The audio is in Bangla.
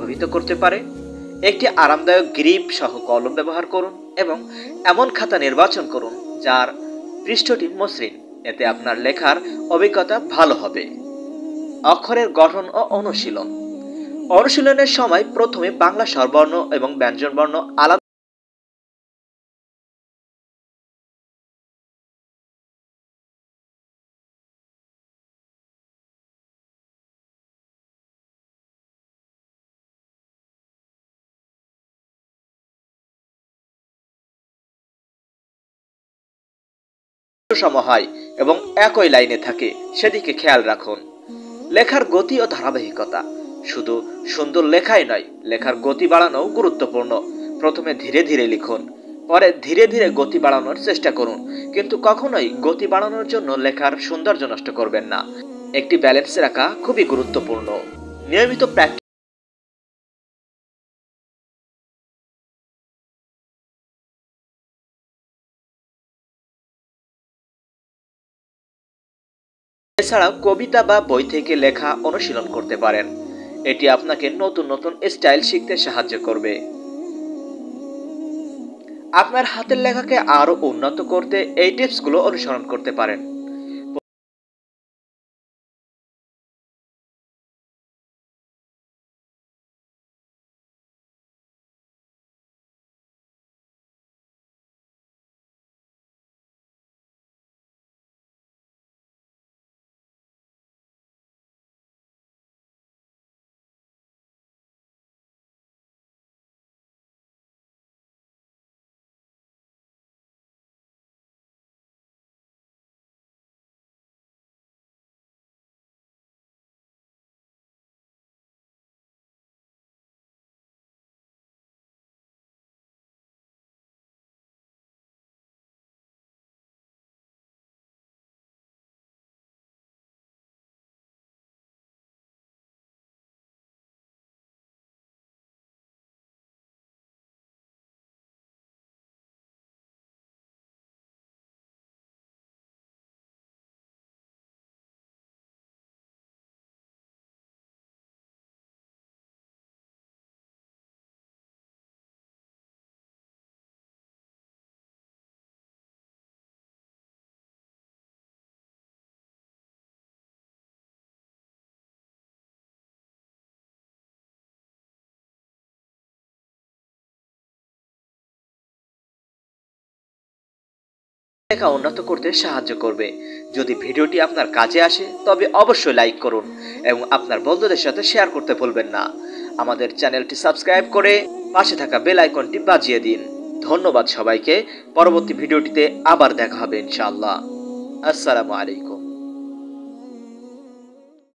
প্রভাবিত করতে পারে। একটি আরামদায়ক গ্রিপ সহ কলম ব্যবহার করুন এবং এমন খাতা নির্বাচন করুন যার পৃষ্ঠটি মসৃণ। এতে আপনার লেখার অভিজ্ঞতা ভালো হবে। অক্ষরের গঠন ও অনুশীলন। অনুশীলনের সময় প্রথমে বাংলা স্বরবর্ণ এবং ব্যঞ্জনবর্ণ আলাদা সম হয় এবং একই লাইনে থাকে সেদিকে খেয়াল রাখুন। লেখার গতি ও ধারাবাহিকতা। শুধু সুন্দর লেখাই নয়, লেখার গতি বাড়ানোও গুরুত্বপূর্ণ। প্রথমে ধীরে ধীরে লিখুন, পরে ধীরে ধীরে গতি বাড়ানোর চেষ্টা করুন, কিন্তু কখনোই গতি বাড়ানোর জন্য লেখার সৌন্দর্য নষ্ট করবেন না। একটি ব্যালেন্স রাখা খুবই গুরুত্বপূর্ণ। নিয়মিত প্র্যাকটিস এছাড়াও কবিতা বা বই থেকে লেখা অনুশীলন করতে পারেন। এটি আপনাকে নতুন নতুন স্টাইল শিখতে সাহায্য করবে। আপনার হাতের লেখাকে আরো উন্নত করতে এই টিপসগুলো অনুসরণ করতে পারেন। লেখা উন্নত করতে সাহায্য করবে। যদি ভিডিওটি আপনার কাজে আসে তবে অবশ্যই লাইক করুন এবং আপনার বন্ধুদের সাথে শেয়ার করতে ভুলবেন না। আমাদের চ্যানেলটি সাবস্ক্রাইব করে পাশে থাকা বেল আইকনটি বাজিয়ে দিন। ধন্যবাদ সবাইকে। পরবর্তী ভিডিওটিতে আবার দেখা হবে ইনশাআল্লাহ। আসসালামু আলাইকুম।